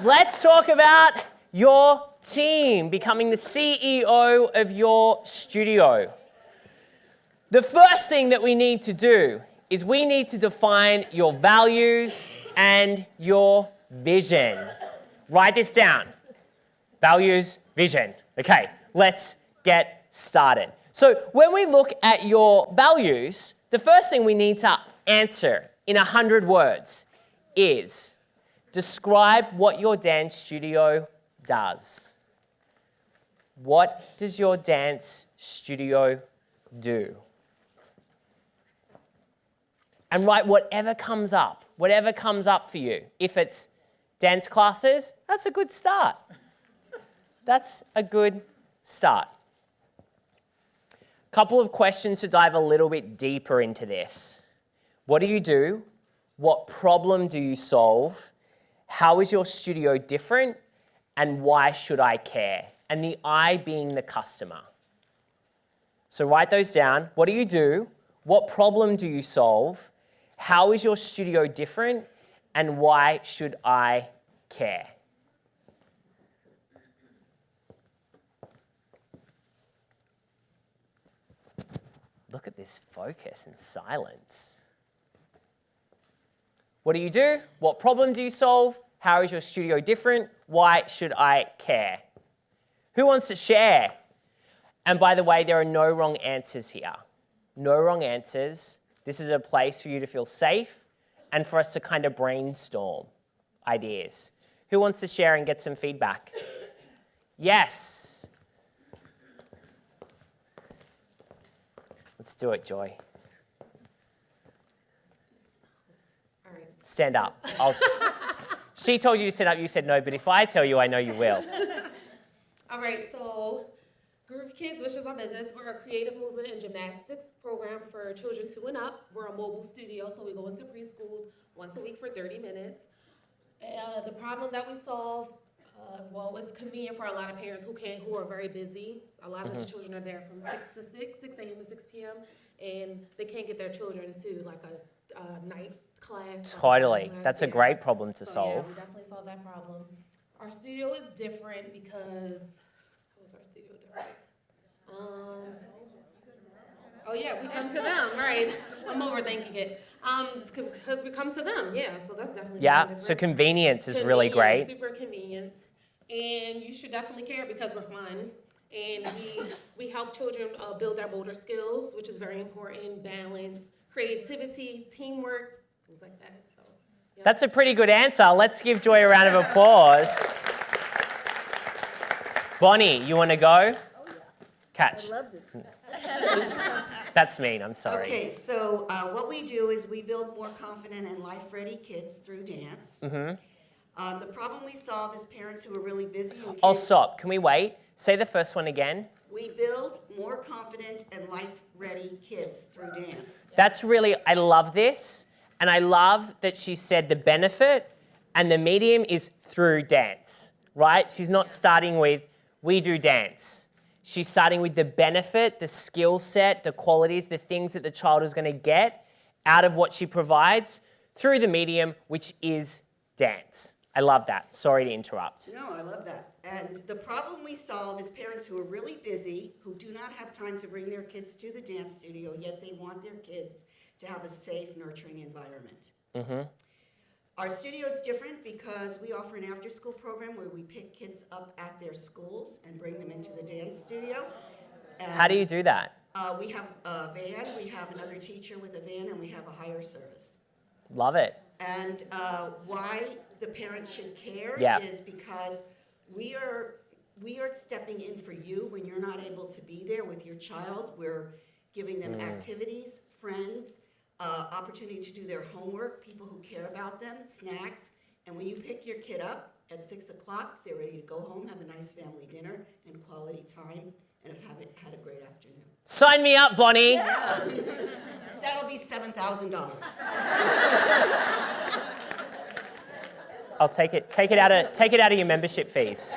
Let's talk about your team, becoming the CEO of your studio. The first thing that we need to do is we need to define your values and your vision. Write this down. Values, vision. Okay, let's get started. So when we look at your values, the first thing we need to answer in 100 words is describe what your dance studio does. What does your dance studio do? And write whatever comes up for you. If it's dance classes, that's a good start. That's a good start. Couple of questions to dive a little bit deeper into this. What do you do? What problem do you solve? How is your studio different? And why should I care? And the I being the customer. So write those down. What do you do? What problem do you solve? How is your studio different? And why should I care? Look at this focus and silence. What do you do? What problem do you solve? How is your studio different? Why should I care? Who wants to share? And by the way, there are no wrong answers here. No wrong answers. This is a place for you to feel safe and for us to kind of brainstorm ideas. Who wants to share and get some feedback? Yes. Let's do it, Joy. All right. Stand up. She told you to stand up, you said no, but if I tell you, I know you will. All right, so Groove Kids, which is our business, we're a creative movement and gymnastics program for children 2 and up. We're a mobile studio, so we go into preschools once a week for 30 minutes. The problem that we solve, well, it's convenient for a lot of parents who are very busy. A lot of the children are there from 6 a.m. to 6 p.m., and they can't get their children to like a night class. Totally. That's a great problem to solve. Yeah, we definitely solve that problem. Our studio is different because, how is our studio different? Oh yeah, we come to them, right? I'm overthinking it. Because we come to them, yeah, so that's definitely Yeah, so convenience is really great. Super convenient. And you should definitely care because we're fun. And we help children build their motor skills, which is very important, balance, creativity, teamwork, things like that. So, yeah. That's a pretty good answer. Let's give Joy a round of applause. Bonnie, you want to go? Oh, yeah. Catch. I love this. That's mean, I'm sorry. Okay, so what we do is we build more confident and life-ready kids through dance. The problem we solve is parents who are really busy. And Oh, stop. Can we wait? Say the first one again. We build more confident and life-ready kids through dance. That's really, I love this. And I love that she said the benefit and the medium is through dance, right? She's not starting with, we do dance. She's starting with the benefit, the skill set, the qualities, the things that the child is going to get out of what she provides through the medium, which is dance. I love that. Sorry to interrupt. No, I love that. And the problem we solve is parents who are really busy, who do not have time to bring their kids to the dance studio, yet they want their kids to have a safe, nurturing environment. Our studio is different because we offer an after-school program where we pick kids up at their schools and bring them into the dance studio. And, How do you do that? We have a van, we have another teacher with a van, and we have a hire service. Love it. And why the parents should care is because we are stepping in for you when you're not able to be there with your child. We're giving them activities, friends, opportunity to do their homework, people who care about them, snacks. And when you pick your kid up at 6 o'clock, they're ready to go home, have a nice family dinner and quality time, and have had a great afternoon. Sign me up, Bonnie. Yeah. That'll be $7,000. I'll take it out of your membership fees.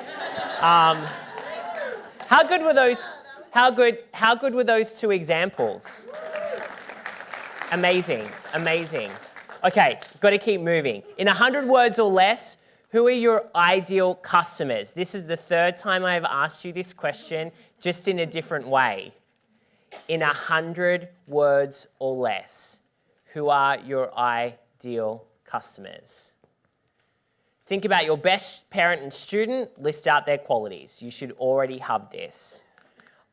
How good were those? How good were those 2 examples? Amazing, amazing. Okay, got to keep moving. In 100 words or less, Who are your ideal customers? This is the third time I've asked you this question, just in a different way. In 100 words or less, who are your ideal customers? Think about your best parent and student, list out their qualities. You should already have this.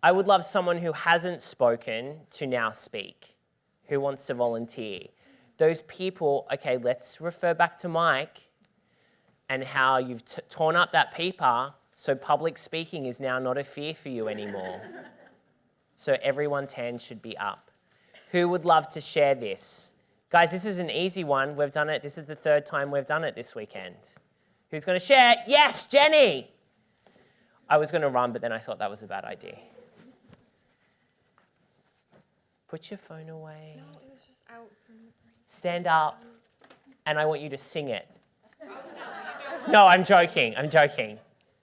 I would love someone who hasn't spoken to now speak. Who wants to volunteer? Those people, okay, let's refer back to Mike and how you've torn up that paper so public speaking is now not a fear for you anymore. So everyone's hand should be up. Who would love to share this? Guys, this is an easy one. We've done it. This is the third time we've done it this weekend. Who's going to share? Yes, Jenny. I was going to run, but then I thought that was a bad idea. Put your phone away. No, it was just out from the brain. Stand up, and I want you to sing it. Oh, no, you don't. No, I'm joking. I'm joking.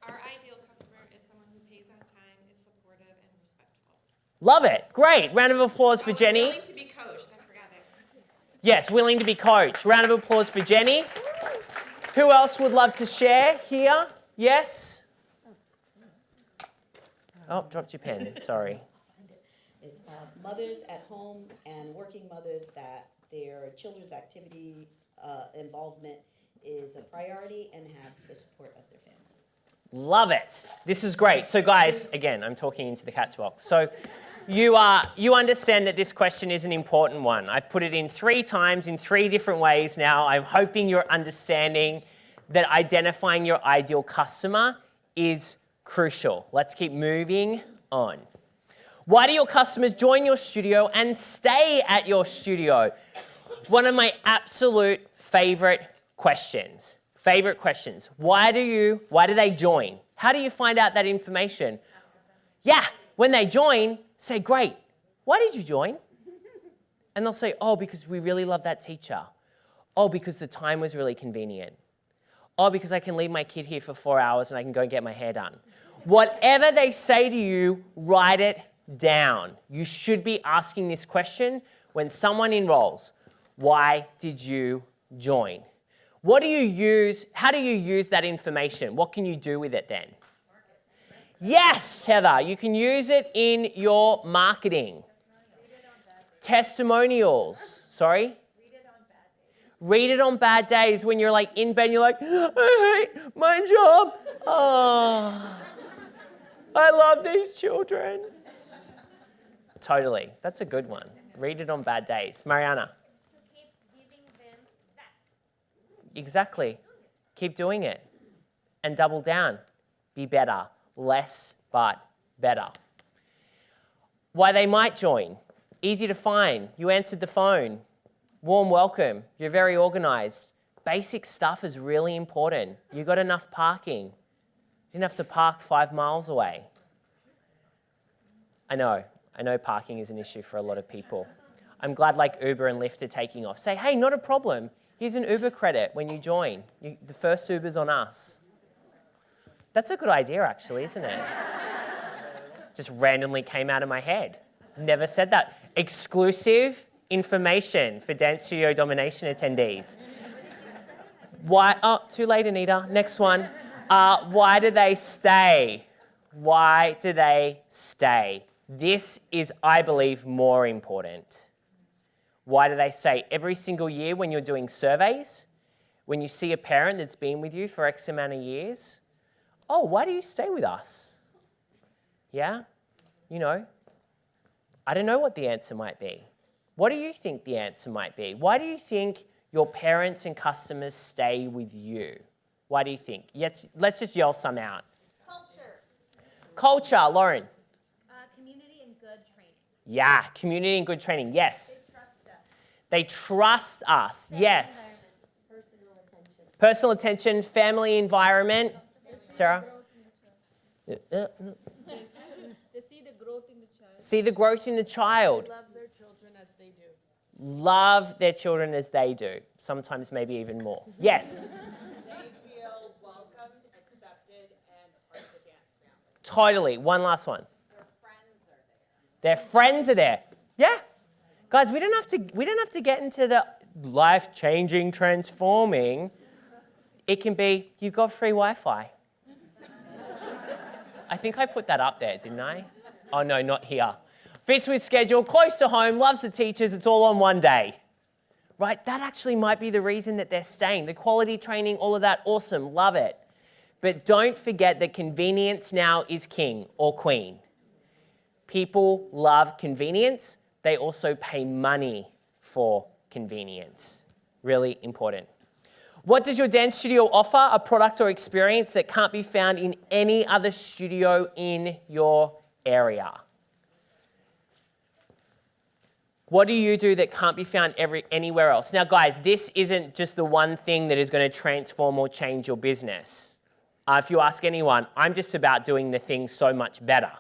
Our ideal customer is someone who pays on time, is supportive, and respectful. Love it. Great. Round of applause for Jenny. Willing to be coached. I forgot that. Yes, willing to be coached. Round of applause for Jenny. Who else would love to share here? Yes? Oh, dropped your pen. Sorry. It's mothers at home and working mothers that their children's activity involvement is a priority and have the support of their family. Love it. This is great. So guys, again, I'm talking into the catch box. So you understand that this question is an important one. I've put it in 3 times in 3 different ways now. I'm hoping you're understanding that identifying your ideal customer is crucial. Let's keep moving on. Why do your customers join your studio and stay at your studio? One of my absolute favorite questions. Why do they join? How do you find out that information? Yeah, when they join, say, great, why did you join? And they'll say, oh, because we really love that teacher. Oh, because the time was really convenient. Oh, because I can leave my kid here for 4 hours and I can go and get my hair done. Whatever they say to you, write it down. You should be asking this question when someone enrolls. Why did you join? What do you use? How do you use that information? What can you do with it then? Yes, Heather, you can use it in your marketing. Testimonials. Sorry? Read it on bad days when you're like in bed and you're like, I hate my job. Oh, I love these children. Totally. That's a good one. Read it on bad days. Mariana. To keep giving them that. Exactly. Keep doing it. And double down. Be better. Less, but better. Why they might join. Easy to find. You answered the phone. Warm welcome. You're very organized. Basic stuff is really important. You got enough parking. You didn't have to park 5 miles away. I know parking is an issue for a lot of people. I'm glad like Uber and Lyft are taking off. Say, hey, not a problem. Here's an Uber credit when you join. The first Uber's on us. That's a good idea, actually, isn't it? Just randomly came out of my head. Never said that. Exclusive information for Dance Studio Domination attendees. Why? Oh, too late, Anita. Next one. Why do they stay? Why do they stay? This is, I believe, more important. Why do they stay? Every single year when you're doing surveys, when you see a parent that's been with you for X amount of years, oh, why do you stay with us? Yeah? You know, I don't know what the answer might be. What do you think the answer might be? Why do you think your parents and customers stay with you? Why do you think? Let's just yell some out. Culture, Lauren. Community and good training. Yeah, community and good training, yes. They trust us. They trust us, yes. Personal attention, family environment. Sarah? They see the growth in the child. See the growth in the child. Love their children as they do. Love their children as they do. Sometimes maybe even more. Yes? They feel welcomed, accepted, and a part of the dance family. Totally. One last one. Their friends are there. Their friends are there. Yeah? Guys, we don't have to get into the life-changing, transforming. It can be, you've got free Wi-Fi. I think I put that up there, didn't I? Oh no, not here. Fits with schedule, close to home, loves the teachers, it's all on one day. Right? That actually might be the reason that they're staying. The quality training, all of that, awesome, love it. But don't forget that convenience now is king or queen. People love convenience. They also pay money for convenience. Really important. What does your dance studio offer? A product or experience that can't be found in any other studio in your area. What do you do that can't be found anywhere else? Now, guys, this isn't just the one thing that is going to transform or change your business. If you ask anyone, I'm just about doing the thing so much better,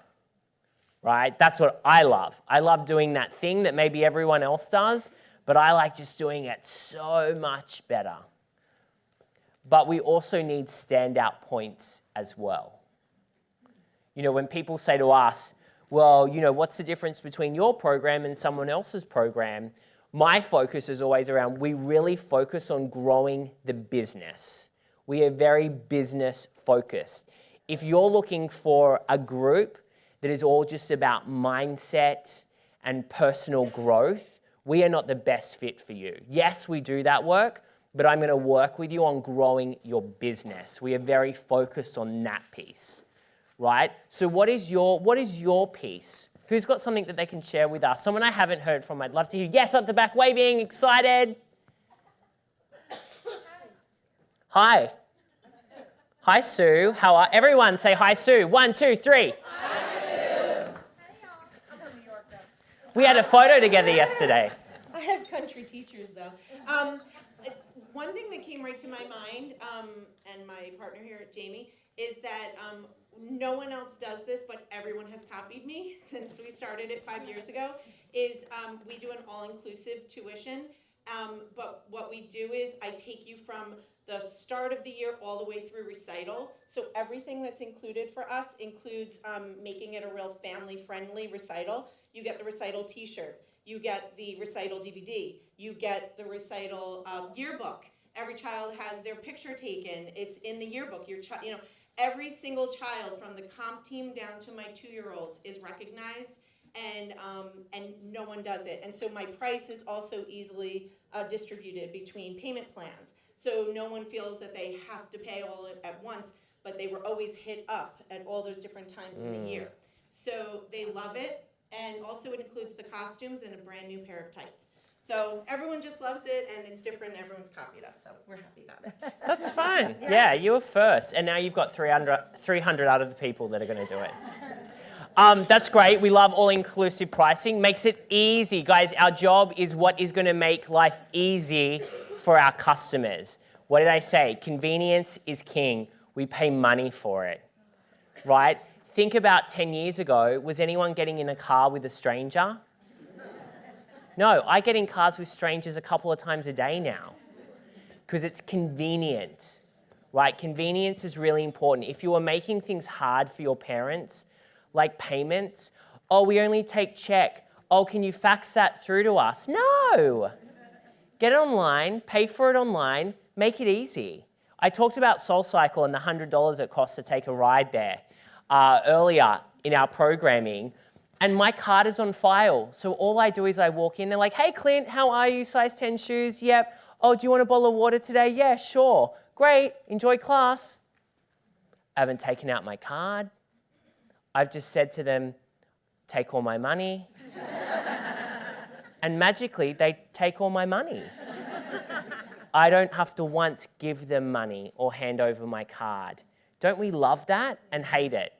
right? That's what I love. I love doing that thing that maybe everyone else does, but I like just doing it so much better. But we also need standout points as well. You know, when people say to us, well, you know, what's the difference between your program and someone else's program? My focus is always around, we really focus on growing the business. We are very business focused. If you're looking for a group that is all just about mindset and personal growth, we are not the best fit for you. Yes, we do that work, but I'm going to work with you on growing your business. We are very focused on that piece, right? So what is your piece? Who's got something that they can share with us? Someone I haven't heard from, I'd love to hear. Yes, up the back, waving, excited. Hi. Hi, Sue. How are everyone? Say hi, Sue. 1, 2, 3. Hi, Sue. I'm from New York, though. We had a photo together yesterday. I have country teachers, though. One thing that came right to my mind, and my partner here, Jamie, is that no one else does this, but everyone has copied me since we started it 5 years ago, is we do an all-inclusive tuition. But what we do is I take you from the start of the year all the way through recital. So everything that's included for us includes making it a real family-friendly recital. You get the recital t-shirt. You get the recital DVD. You get the recital yearbook. Every child has their picture taken. It's in the yearbook. Every single child from the comp team down to my 2-year-olds is recognized, and no one does it. And so my price is also easily distributed between payment plans. So no one feels that they have to pay all at once, but they were always hit up at all those different times in the year. So they love it, and also it includes the costumes and a brand new pair of tights. So everyone just loves it, and it's different. Everyone's copied us, so we're happy about it. That's fine. Yeah, you were first, and now you've got 300 out of the people that are going to do it. That's great. We love all-inclusive pricing. Makes it easy. Guys, our job is what is going to make life easy for our customers. What did I say? Convenience is king. We pay money for it, right? Think about 10 years ago. Was anyone getting in a car with a stranger? No, I get in cars with strangers a couple of times a day now because it's convenient, right? Convenience is really important. If you are making things hard for your parents, like payments, oh, we only take check. Oh, can you fax that through to us? No. Get it online, pay for it online, make it easy. I talked about SoulCycle and the $100 it costs to take a ride there earlier in our programming, and my card is on file. So all I do is I walk in, they're like, hey, Clint, how are you? Size 10 shoes? Yep. Oh, do you want a bottle of water today? Yeah, sure. Great. Enjoy class. I haven't taken out my card. I've just said to them, take all my money. And magically, they take all my money. I don't have to once give them money or hand over my card. Don't we love that and hate it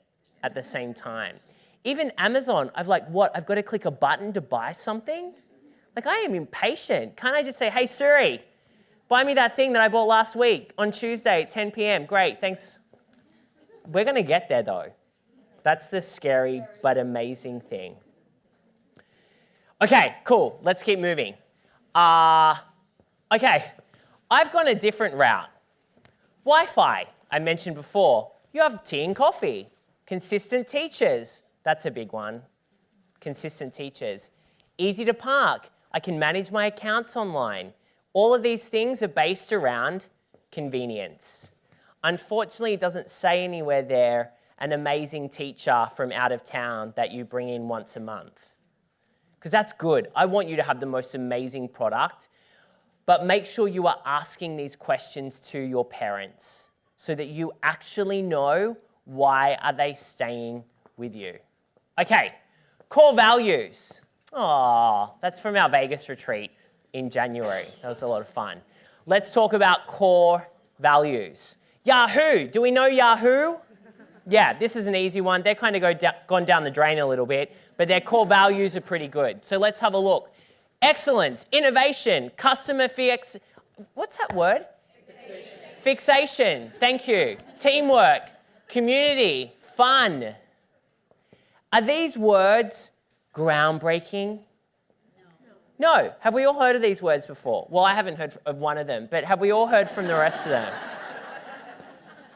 at the same time? Even Amazon, I've got to click a button to buy something? Like, I am impatient. Can't I just say, hey, Siri, buy me that thing that I bought last week on Tuesday at 10 p.m. Great, thanks. We're going to get there, though. That's the scary but amazing thing. Okay, cool. Let's keep moving. Okay, I've gone a different route. Wi-Fi, I mentioned before. You have tea and coffee. Consistent teachers. That's a big one. Consistent teachers. Easy to park. I can manage my accounts online. All of these things are based around convenience. Unfortunately, it doesn't say anywhere there an amazing teacher from out of town that you bring in once a month. Because that's good. I want you to have the most amazing product, but make sure you are asking these questions to your parents so that you actually know why are they staying with you. Okay, core values. Oh, that's from our Vegas retreat in January. That was a lot of fun. Let's talk about core values. Yahoo, do we know Yahoo? Yeah, this is an easy one. They're kind of gone down the drain a little bit, but their core values are pretty good. So let's have a look. Excellence, innovation, customer what's that word? Fixation, thank you. Teamwork, community, fun. Are these words groundbreaking? No. Have we all heard of these words before? Well, I haven't heard of one of them, but have we all heard from the rest of them?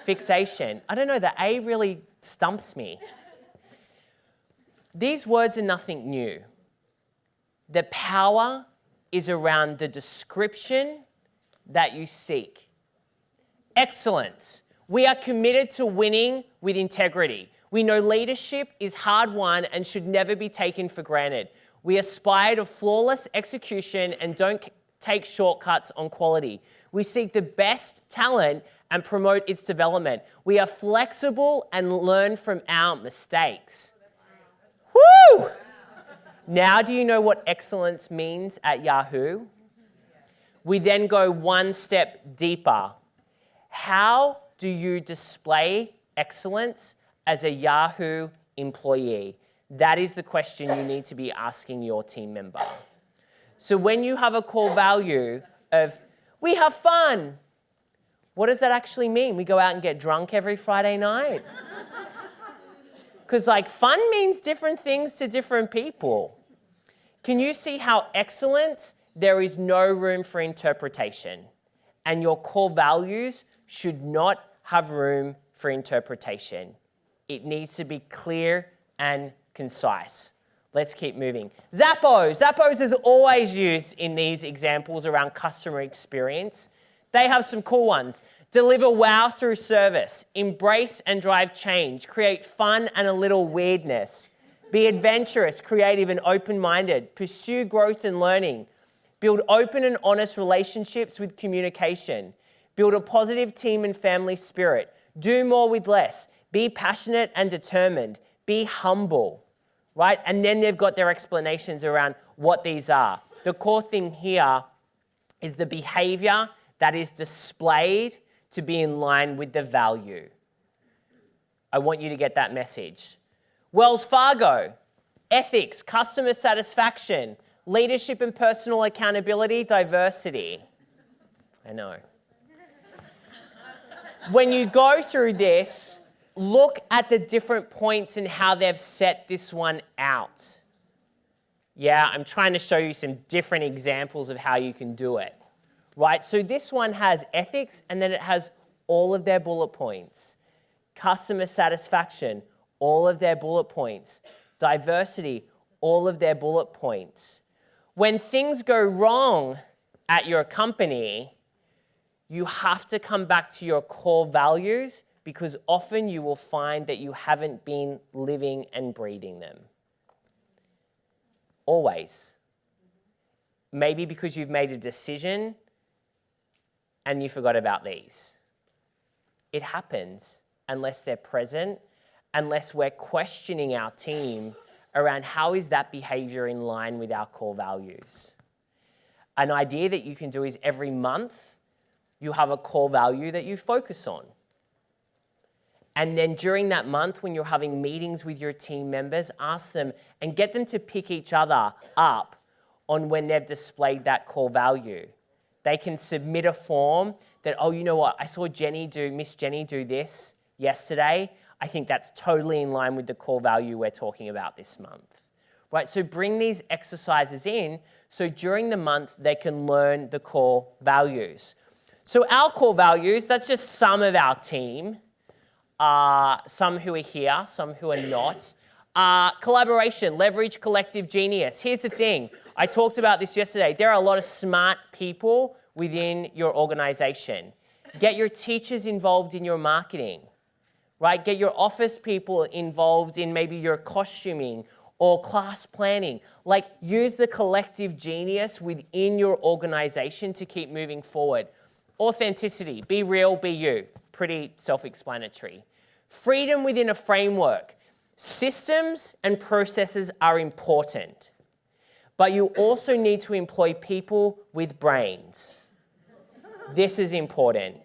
Fixation. I don't know, the A really stumps me. These words are nothing new. The power is around the description that you seek. Excellence. We are committed to winning with integrity. We know leadership is hard won and should never be taken for granted. We aspire to flawless execution and don't take shortcuts on quality. We seek the best talent and promote its development. We are flexible and learn from our mistakes. Woo! Now do you know what excellence means at Yahoo? We then go one step deeper. How do you display excellence as a Yahoo employee? That is the question you need to be asking your team member. So when you have a core value of, we have fun, what does that actually mean? We go out and get drunk every Friday night? Because fun means different things to different people. Can you see how excellence, there is no room for interpretation, and your core values should not have room for interpretation. It needs to be clear and concise. Let's keep moving. Zappos. Zappos is always used in these examples around customer experience. They have some cool ones. Deliver wow through service. Embrace and drive change. Create fun and a little weirdness. Be adventurous, creative, and open-minded. Pursue growth and learning. Build open and honest relationships with communication. Build a positive team and family spirit. Do more with less. Be passionate and determined. Be humble, right? And then they've got their explanations around what these are. The core thing here is the behavior that is displayed to be in line with the value. I want you to get that message. Wells Fargo, ethics, customer satisfaction, leadership and personal accountability, diversity. I know. When you go through this, look at the different points and how they've set this one out. Yeah, I'm trying to show you some different examples of how you can do it, right? So this one has ethics, and then it has all of their bullet points. Customer satisfaction, all of their bullet points. Diversity, all of their bullet points. When things go wrong at your company, you have to come back to your core values, because often you will find that you haven't been living and breathing them. Always. Maybe because you've made a decision and you forgot about these. It happens unless they're present, unless we're questioning our team around how is that behavior in line with our core values. An idea that you can do is every month you have a core value that you focus on. And then during that month, when you're having meetings with your team members, ask them and get them to pick each other up on when they've displayed that core value. They can submit a form that, oh, you know what, I saw Miss Jenny do this yesterday. I think that's totally in line with the core value we're talking about this month. Right, so bring these exercises in so during the month they can learn the core values. So our core values, that's just some of our team. Some who are here, some who are not. Collaboration, leverage collective genius. Here's the thing. I talked about this yesterday. There are a lot of smart people within your organization. Get your teachers involved in your marketing, right? Get your office people involved in maybe your costuming or class planning. Like, use the collective genius within your organization to keep moving forward. Authenticity, be real, be you. Pretty self-explanatory. Freedom within a framework. Systems and processes are important, but you also need to employ people with brains. This is important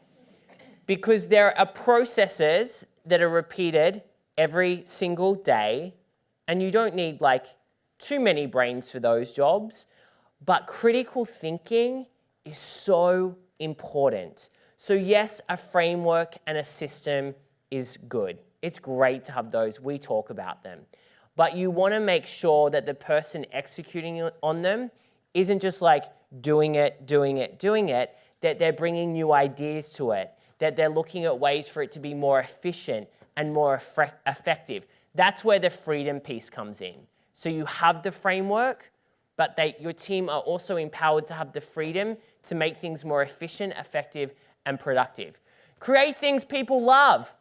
because there are processes that are repeated every single day, and you don't need like too many brains for those jobs, but critical thinking is so important. So yes, a framework and a system is good. It's great to have those. We talk about them. But you want to make sure that the person executing on them isn't just like doing it, that they're bringing new ideas to it, that they're looking at ways for it to be more efficient and more effective. That's where the freedom piece comes in. So you have the framework, but your team are also empowered to have the freedom to make things more efficient, effective, and productive. Create things people love.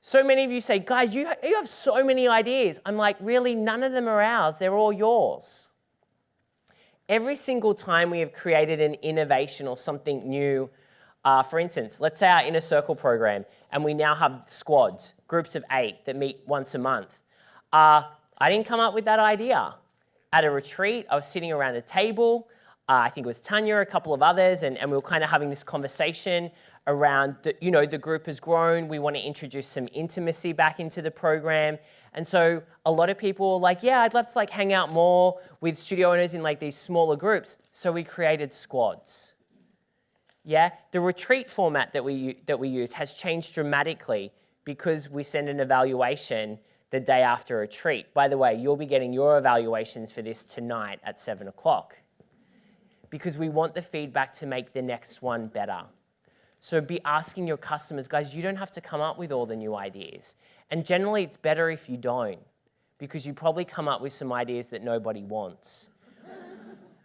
So many of you say, guys, you have so many ideas. I'm like, really, none of them are ours. They're all yours. Every single time we have created an innovation or something new, for instance, let's say our Inner Circle program, and we now have squads, groups of 8 that meet once a month. I didn't come up with that idea. At a retreat, I was sitting around a table. I think it was Tanya, a couple of others, and we were kind of having this conversation around, the group has grown. We want to introduce some intimacy back into the program. And so a lot of people were like, yeah, I'd love to like hang out more with studio owners in like these smaller groups. So we created squads. Yeah, the retreat format that we use has changed dramatically because we send an evaluation the day after a retreat. By the way, you'll be getting your evaluations for this tonight at 7 o'clock because we want the feedback to make the next one better. So be asking your customers, guys, you don't have to come up with all the new ideas. And generally, it's better if you don't, because you probably come up with some ideas that nobody wants.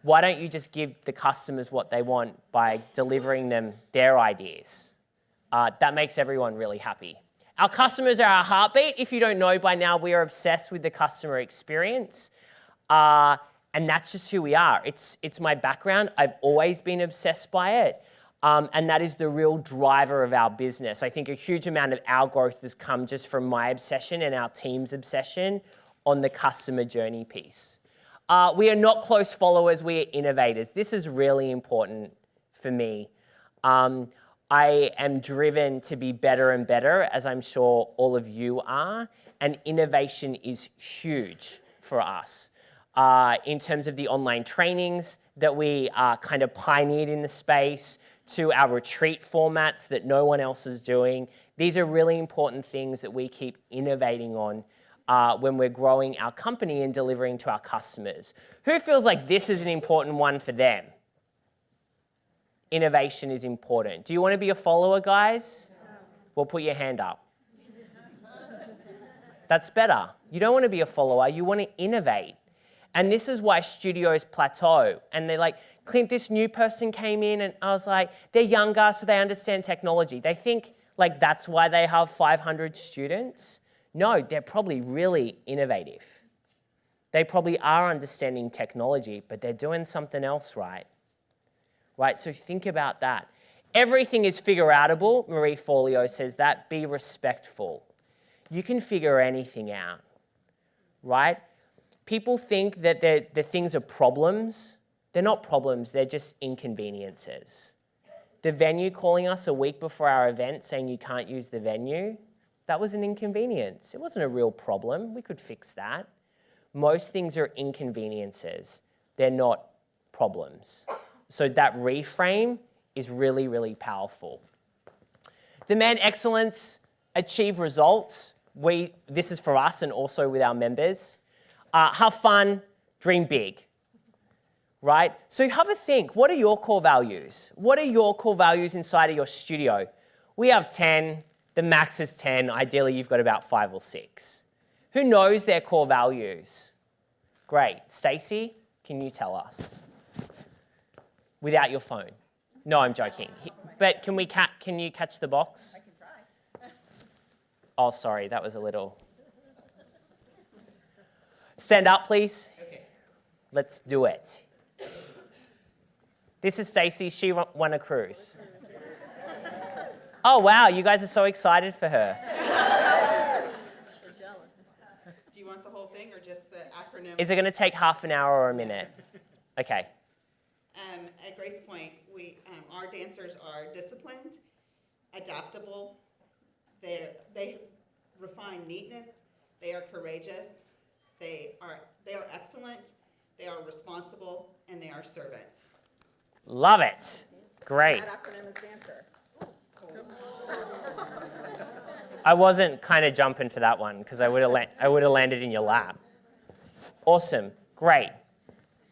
Why don't you just give the customers what they want by delivering them their ideas? That makes everyone really happy. Our customers are our heartbeat. If you don't know by now, we are obsessed with the customer experience. And that's just who we are. It's my background. I've always been obsessed by it. And that is the real driver of our business. I think a huge amount of our growth has come just from my obsession and our team's obsession on the customer journey piece. We are not close followers, we are innovators. This is really important for me. I am driven to be better and better, as I'm sure all of you are, and innovation is huge for us. In terms of the online trainings that we kind of pioneered in the space, to our retreat formats that no one else is doing. These are really important things that we keep innovating on when we're growing our company and delivering to our customers. Who feels like this is an important one for them? Innovation is important. Do you want to be a follower, guys? No. Well, put your hand up. That's better. You don't want to be a follower, you want to innovate. And this is why studios plateau. And they're like, Clint, this new person came in, and I was like, they're younger, so they understand technology. They think like that's why they have 500 students. No, they're probably really innovative. They probably are understanding technology, but they're doing something else right. Right, so think about that. Everything is figure-outable. Marie Forleo says that. Be respectful. You can figure anything out, right? People think that the things are problems. They're not problems, they're just inconveniences. The venue calling us a week before our event saying you can't use the venue, that was an inconvenience. It wasn't a real problem. We could fix that. Most things are inconveniences. They're not problems. So that reframe is really, really powerful. Demand excellence, achieve results. This is for us and also with our members. Have fun, dream big. Right? So have a think. What are your core values? What are your core values inside of your studio? We have 10. The max is 10. Ideally, you've got about 5 or 6. Who knows their core values? Great. Stacey, can you tell us? Without your phone. No, I'm joking. But can we Matt, can you catch the box? I can try. Oh, sorry, that was a little. Stand up, please. Okay. Let's do it. This is Stacy. She won a cruise. Oh, wow, you guys are so excited for her. We're jealous. Do you want the whole thing or just the acronym? Is it going to take half an hour or a minute? Okay. At Grace Point, our dancers are disciplined, adaptable, they refine neatness, they are courageous, they are excellent, they are responsible, and they are servants. Love it. Great. That acronym is dancer. I wasn't kind of jumping for that one because I would have landed in your lap. Awesome. Great.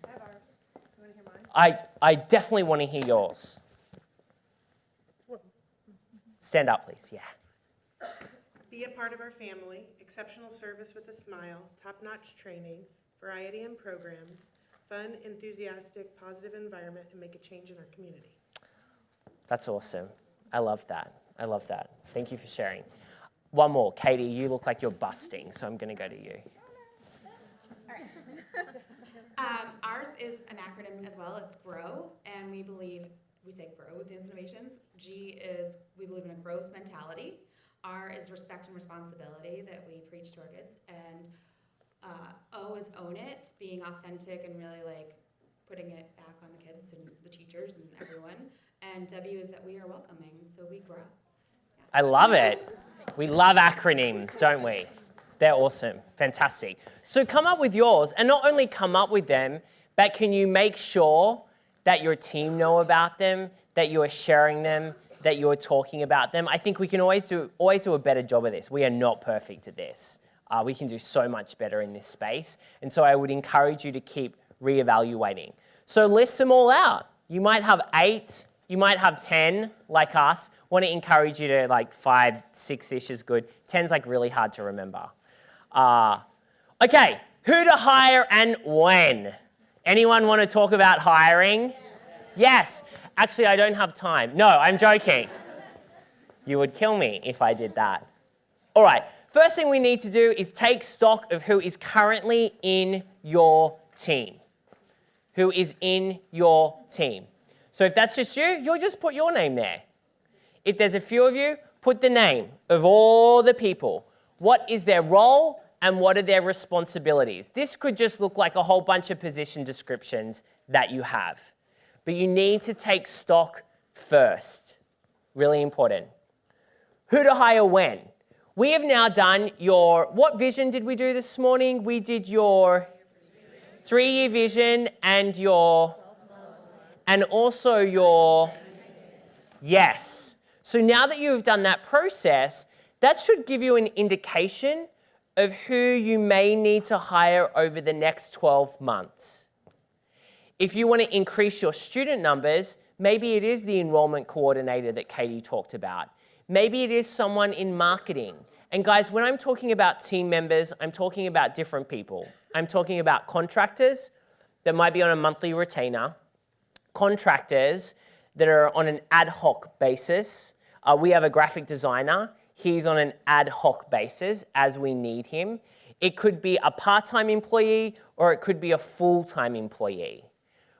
I have ours. You want to hear mine? I definitely want to hear yours. Stand up, please. Yeah. Be a part of our family, exceptional service with a smile, top-notch training, variety in programs, fun, enthusiastic, positive environment, and make a change in our community. That's awesome. I love that. I love that. Thank you for sharing. One more. Katie, you look like you're busting, so I'm going to go to you. Ours is an acronym as well. It's GROW, and we say GROW with Dance Innovations. G is we believe in a growth mentality. R is respect and responsibility that we preach to our kids. And O is own it, being authentic and really like putting it back on the kids and the teachers and everyone. And W is that we are welcoming, so we grow. I love it. We love acronyms, don't we? They're awesome. Fantastic. So come up with yours, and not only come up with them, but can you make sure that your team know about them, that you are sharing them, that you are talking about them? I think we can always do a better job of this. We are not perfect at this. We can do so much better in this space. And so I would encourage you to keep reevaluating. So list them all out. You might have 8, you might have 10 like us. Want to encourage you to like 5, 6-ish is good. 10's like really hard to remember. Okay, who to hire and when? Anyone want to talk about hiring? Yes. Actually, I don't have time. No, I'm joking. You would kill me if I did that. All right, first thing we need to do is take stock of who is currently in your team. Who is in your team. So if that's just you, you'll just put your name there. If there's a few of you, put the name of all the people. What is their role and what are their responsibilities? This could just look like a whole bunch of position descriptions that you have. But you need to take stock first. Really important. Who to hire when? We have now done what vision did we do this morning? We did your 3-year vision and also your, yes. So now that you've done that process, that should give you an indication of who you may need to hire over the next 12 months. If you want to increase your student numbers, maybe it is the enrollment coordinator that Katie talked about. Maybe it is someone in marketing. And guys, when I'm talking about team members, I'm talking about different people. I'm talking about contractors that might be on a monthly retainer, contractors that are on an ad hoc basis. We have a graphic designer. He's on an ad hoc basis as we need him. It could be a part-time employee or it could be a full-time employee.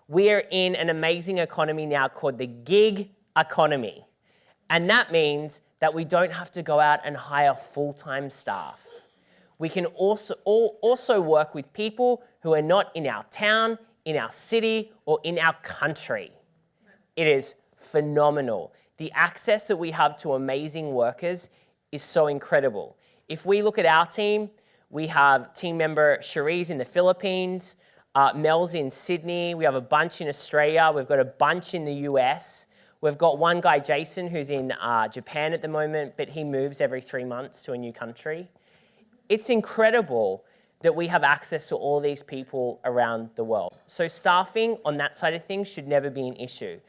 We are in an amazing economy now called the gig economy. And that means that we don't have to go out and hire full-time staff. We can also work with people who are not in our town, in our city, or in our country. It is phenomenal. The access that we have to amazing workers is so incredible. If we look at our team, we have team member Cherise in the Philippines, Mel's in Sydney, we have a bunch in Australia, we've got a bunch in the US, we've got one guy, Jason, who's in Japan at the moment, but he moves every 3 months to a new country. It's incredible that we have access to all these people around the world. So staffing on that side of things should never be an issue.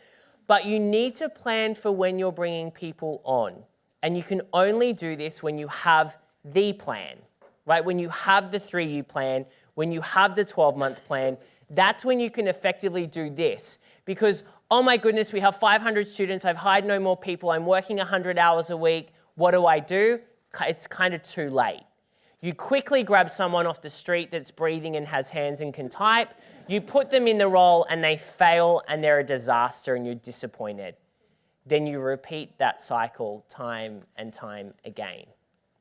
But you need to plan for when you're bringing people on. And you can only do this when you have the plan, right? When you have the 3-year plan, when you have the 12-month plan, that's when you can effectively do this. Because oh my goodness, we have 500 students, I've hired no more people, I'm working 100 hours a week, what do? It's kind of too late. You quickly grab someone off the street that's breathing and has hands and can type, you put them in the role and they fail and they're a disaster and you're disappointed. Then you repeat that cycle time and time again.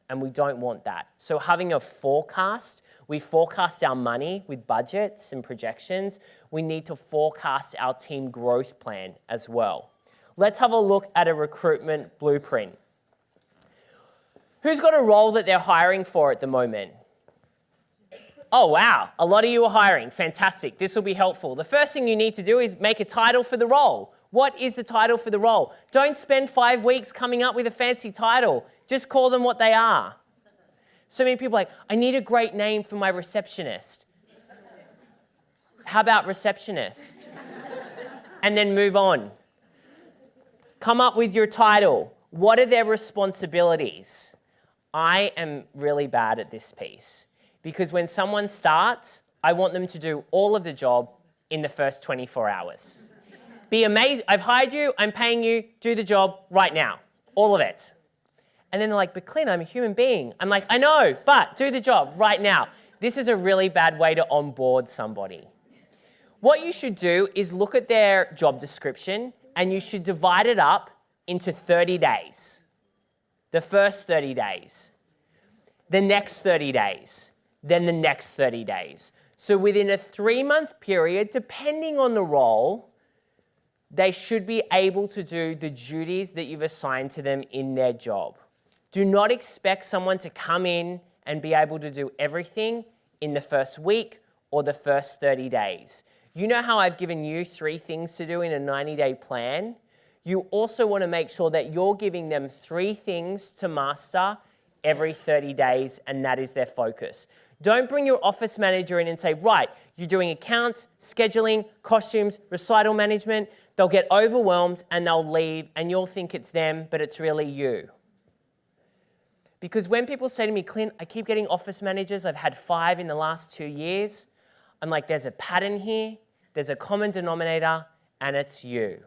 And we don't want that. So having a forecast, we forecast our money with budgets and projections. We need to forecast our team growth plan as well. Let's have a look at a recruitment blueprint. Who's got a role that they're hiring for at the moment? Oh, wow, a lot of you are hiring. Fantastic, this will be helpful. The first thing you need to do is make a title for the role. What is the title for the role? Don't spend 5 weeks coming up with a fancy title. Just call them what they are. So many people are like, I need a great name for my receptionist. How about receptionist? And then move on. Come up with your title. What are their responsibilities? I am really bad at this piece because when someone starts, I want them to do all of the job in the first 24 hours. Be amazing. I've hired you, I'm paying you, do the job right now. All of it. And then they're like, but Clint, I'm a human being. I'm like, I know, but do the job right now. This is a really bad way to onboard somebody. What you should do is look at their job description and you should divide it up into 30 days. The first 30 days, the next 30 days, then the next 30 days. So within a 3-month period, depending on the role, they should be able to do the duties that you've assigned to them in their job. Do not expect someone to come in and be able to do everything in the first week or the first 30 days. You know how I've given you 3 things to do in a 90-day plan? You also want to make sure that you're giving them 3 things to master every 30 days, and that is their focus. Don't bring your office manager in and say, right, you're doing accounts, scheduling, costumes, recital management. They'll get overwhelmed and they'll leave and you'll think it's them, but it's really you. Because when people say to me, Clint, I keep getting office managers, I've had 5 in the last 2 years, I'm like, there's a pattern here, there's a common denominator, and it's you.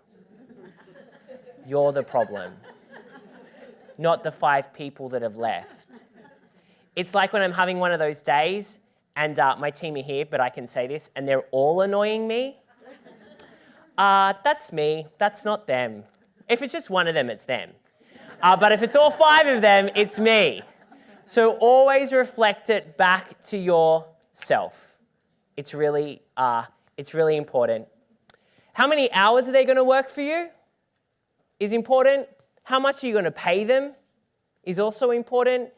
You're the problem, not the 5 people that have left. It's like when I'm having one of those days and my team are here, but I can say this, and they're all annoying me. That's me, that's not them. If it's just one of them, it's them. But if it's all 5 of them, it's me. So always reflect it back to yourself. It's really important. How many hours are they going to work for you? Is important. How much are you going to pay them? Is also important.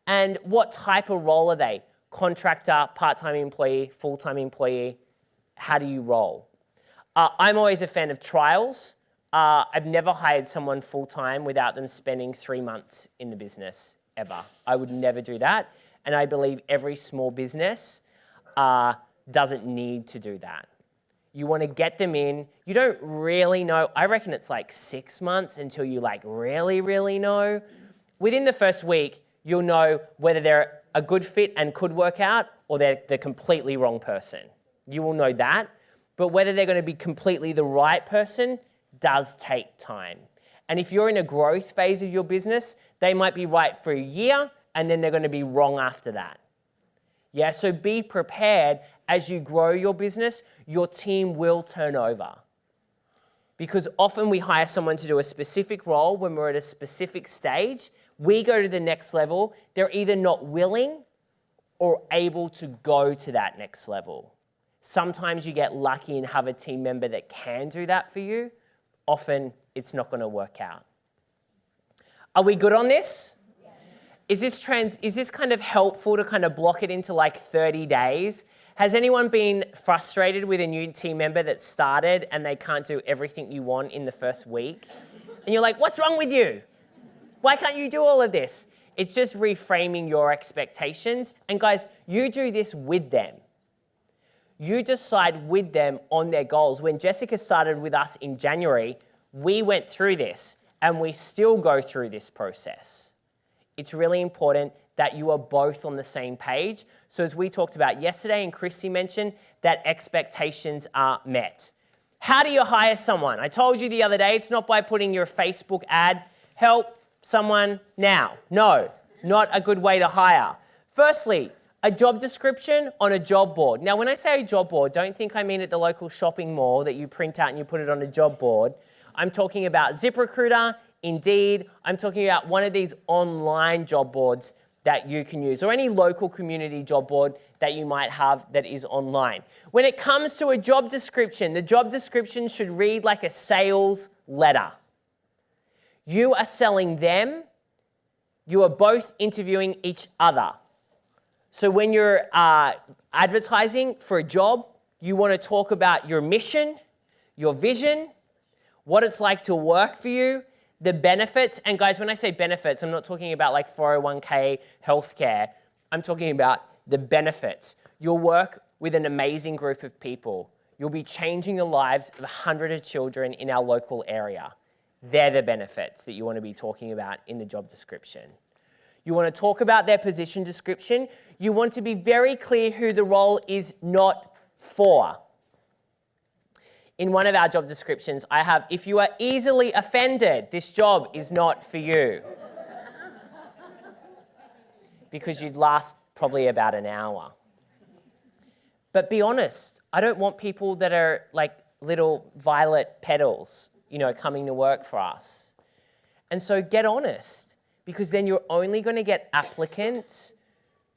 And what type of role are they? Contractor, part-time employee, full-time employee? How do you roll? I'm always a fan of trials. I've never hired someone full-time without them spending 3 months in the business, ever. I would never do that. And I believe every small business doesn't need to do that. You want to get them in. You don't really know. I reckon it's like 6 months until you like really know. Within the first week, you'll know whether they're a good fit and could work out or they're the completely wrong person. You will know that. But whether they're going to be completely the right person does take time. And if you're in a growth phase of your business, they might be right for a year and then they're going to be wrong after that. Yeah, so be prepared as you grow your business, your team will turn over. Because often we hire someone to do a specific role when we're at a specific stage. We go to the next level, they're either not willing or able to go to that next level. Sometimes you get lucky and have a team member that can do that for you. Often it's not going to work out. Are we good on this? Is this kind of helpful to kind of block it into like 30 days? Has anyone been frustrated with a new team member that started and they can't do everything you want in the first week? And you're like, what's wrong with you? Why can't you do all of this? It's just reframing your expectations. And guys, you do this with them. You decide with them on their goals. When Jessica started with us in January, we went through this and we still go through this process. It's really important that you are both on the same page. So as we talked about yesterday and Christy mentioned, that expectations are met. How do you hire someone? I told you the other day, it's not by putting your Facebook ad, help someone now. No, not a good way to hire. Firstly, a job description on a job board. Now, when I say a job board, don't think I mean at the local shopping mall that you print out and you put it on a job board. I'm talking about ZipRecruiter, Indeed. I'm talking about one of these online job boards that you can use, or any local community job board that you might have that is online. When it comes to a job description, the job description should read like a sales letter. You are selling them. You are both interviewing each other. So when you're advertising for a job, you want to talk about your mission, your vision, what it's like to work for you, the benefits. And guys, when I say benefits, I'm not talking about like 401k, healthcare. I'm talking about the benefits. You'll work with an amazing group of people. You'll be changing the lives of 100 children in our local area. They're the benefits that you want to be talking about in the job description. You want to talk about their position description. You want to be very clear who the role is not for. In one of our job descriptions, I have, if you are easily offended, this job is not for you. Because you'd last probably about an hour. But be honest, I don't want people that are like little violet petals, coming to work for us. And so get honest, because then you're only going to get applicants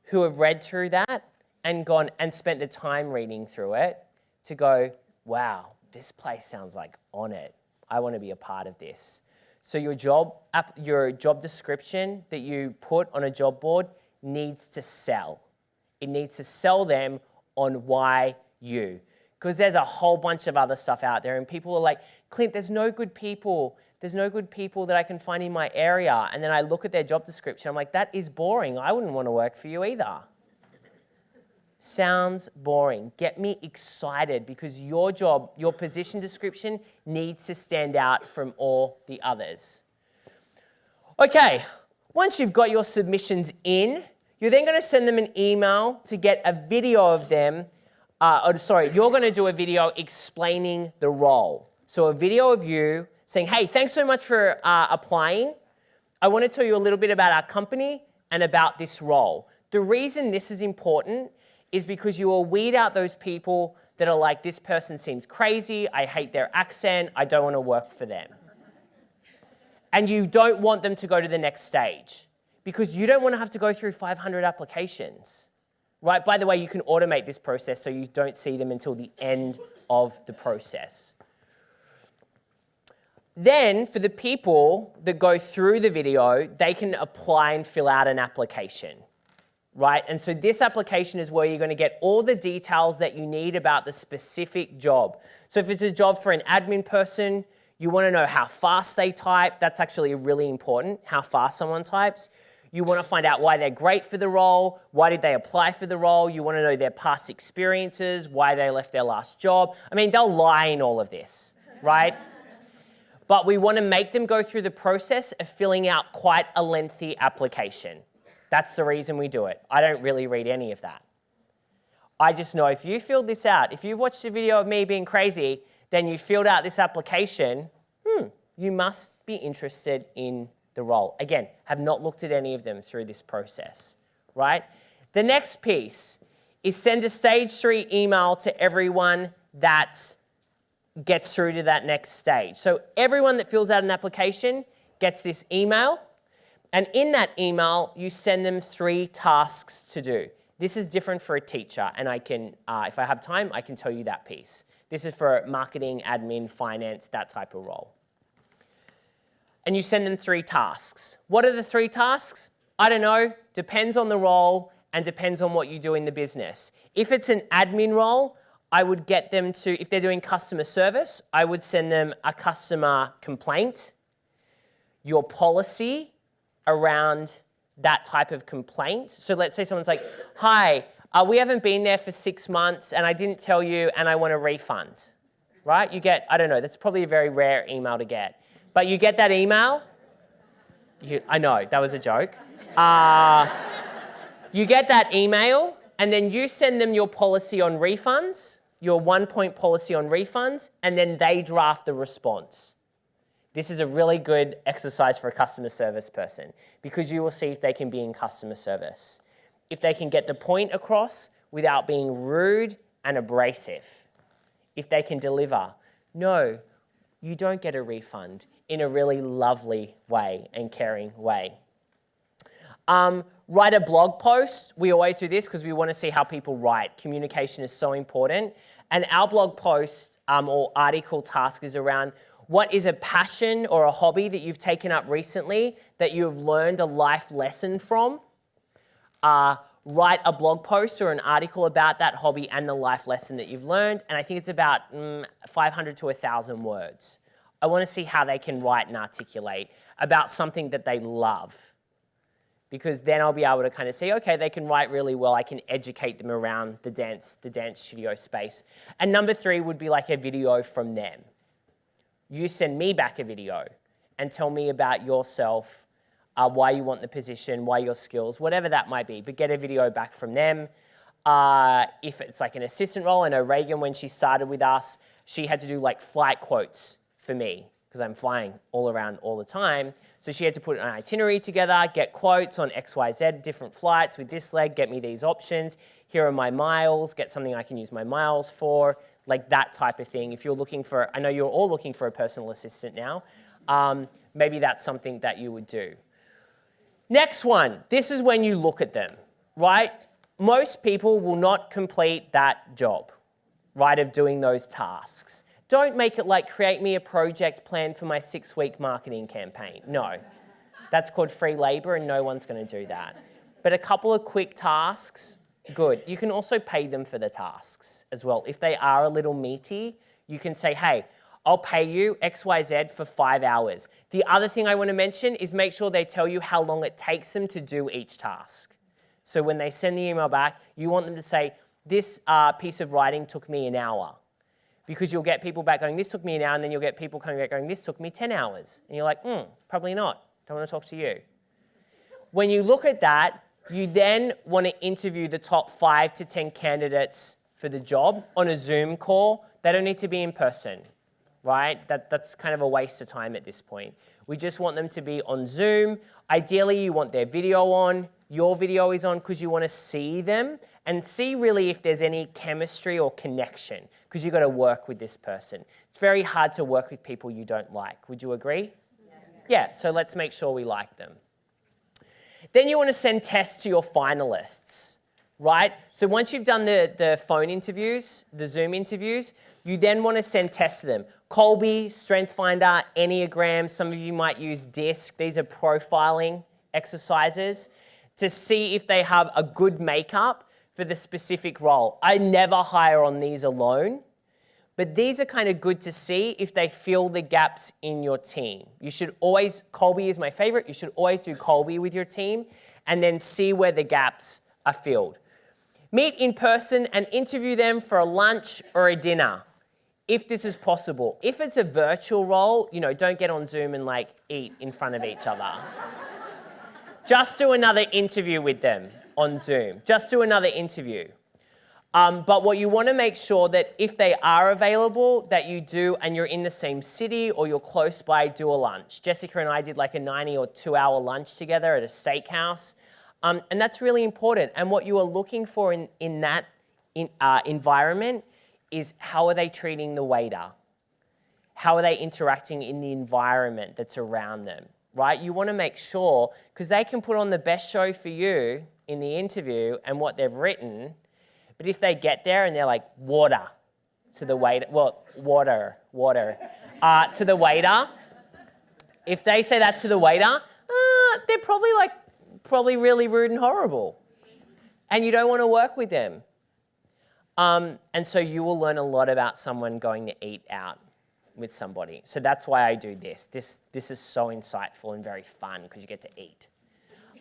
who have read through that and gone and spent the time reading through it to go, wow, this place sounds like on it. I want to be a part of this. So your job description that you put on a job board needs to sell. It needs to sell them on why you. Because there's a whole bunch of other stuff out there and people are like, Clint, there's no good people. There's no good people that I can find in my area. And then I look at their job description, I'm like, that is boring. I wouldn't want to work for you either. Sounds boring. Get me excited because your job, your position description needs to stand out from all the others. Okay, once you've got your submissions in, you're then going to send them an email to get a video of them. You're going to do a video explaining the role. So a video of you saying, hey, thanks so much for applying. I want to tell you a little bit about our company and about this role. The reason this is important is because you will weed out those people that are like, this person seems crazy, I hate their accent, I don't want to work for them. And you don't want them to go to the next stage because you don't want to have to go through 500 applications, right? By the way, you can automate this process so you don't see them until the end of the process. Then for the people that go through the video, they can apply and fill out an application. Right? And so this application is where you're going to get all the details that you need about the specific job. So if it's a job for an admin person, you want to know how fast they type. That's actually really important, how fast someone types. You want to find out why they're great for the role. Why did they apply for the role? You want to know their past experiences, why they left their last job. I mean, they'll lie in all of this, right? But we want to make them go through the process of filling out quite a lengthy application. That's the reason we do it. I don't really read any of that. I just know if you filled this out, if you watched a video of me being crazy, then you filled out this application, you must be interested in the role. Again, have not looked at any of them through this process, right? The next piece is send a stage 3 email to everyone that gets through to that next stage. So everyone that fills out an application gets this email. And in that email, you send them 3 tasks to do. This is different for a teacher, and I can, if I have time, I can tell you that piece. This is for marketing, admin, finance, that type of role. And you send them 3 tasks. What are the 3 tasks? I don't know, depends on the role and depends on what you do in the business. If it's an admin role, I would get them to, if they're doing customer service, I would send them a customer complaint, your policy around that type of complaint. So let's say someone's like, hi, we haven't been there for 6 months and I didn't tell you and I want a refund, right? You get, I don't know, that's probably a very rare email to get. But you get that email, I know, that was a joke. You get that email and then you send them your policy on refunds your 1-point policy on refunds, and then they draft the response. This is a really good exercise for a customer service person because you will see if they can be in customer service. If they can get the point across without being rude and abrasive. If they can deliver, no, you don't get a refund in a really lovely way and caring way. Write a blog post. We always do this because we want to see how people write. Communication is so important. And our blog post or article task is around what is a passion or a hobby that you've taken up recently that you've learned a life lesson from. Write a blog post or an article about that hobby and the life lesson that you've learned. And I think it's about 500 to 1,000 words. I want to see how they can write and articulate about something that they love. Because then I'll be able to kind of see, okay, they can write really well. I can educate them around the dance studio space. And number 3 would be like a video from them. You send me back a video and tell me about yourself, why you want the position, why your skills, whatever that might be. But get a video back from them. If it's like an assistant role, I know Reagan, when she started with us, she had to do like flight quotes for me because I'm flying all around all the time. So she had to put an itinerary together, get quotes on XYZ, different flights with this leg, get me these options. Here are my miles, get something I can use my miles for, like that type of thing. If you're looking for, I know you're all looking for a personal assistant now, maybe that's something that you would do. Next one, this is when you look at them, right? Most people will not complete that job, right, of doing those tasks. Don't make it like create me a project plan for my 6-week marketing campaign. No, that's called free labor and no one's going to do that. But a couple of quick tasks, good. You can also pay them for the tasks as well. If they are a little meaty, you can say, hey, I'll pay you XYZ for 5 hours. The other thing I want to mention is make sure they tell you how long it takes them to do each task. So when they send the email back, you want them to say, this piece of writing took me an hour. Because you'll get people back going, this took me an hour, and then you'll get people coming back going, this took me 10 hours. And you're like, probably not. Don't want to talk to you. When you look at that, you then want to interview the top 5 to 10 candidates for the job on a Zoom call. They don't need to be in person, right? That's kind of a waste of time at this point. We just want them to be on Zoom. Ideally, you want their video on. Your video is on because you want to see them and see really if there's any chemistry or connection because you've got to work with this person. It's very hard to work with people you don't like. Would you agree? Yes. Yeah, so let's make sure we like them. Then you want to send tests to your finalists, right? So once you've done the phone interviews, the Zoom interviews, you then want to send tests to them. Colby, Strength Finder, Enneagram, some of you might use DISC. These are profiling exercises to see if they have a good makeup for the specific role. I never hire on these alone, but these are kind of good to see if they fill the gaps in your team. You should always, Colby is my favorite, you should always do Colby with your team and then see where the gaps are filled. Meet in person and interview them for a lunch or a dinner, if this is possible. If it's a virtual role, don't get on Zoom and like eat in front of each other. Just do another interview with them on Zoom. Just do another interview. But what you want to make sure that if they are available, that you do, and you're in the same city or you're close by, do a lunch. Jessica and I did like a 90 or 2-hour lunch together at a steakhouse. And that's really important. And what you are looking for in that environment is how are they treating the waiter? How are they interacting in the environment that's around them, right? You want to make sure, because they can put on the best show for you in the interview and what they've written, but if they get there and they're like, water to the waiter, water to the waiter, if they say that to the waiter, they're probably really rude and horrible. And you don't want to work with them. And so you will learn a lot about someone going to eat out with somebody. So that's why I do this. This is so insightful and very fun because you get to eat.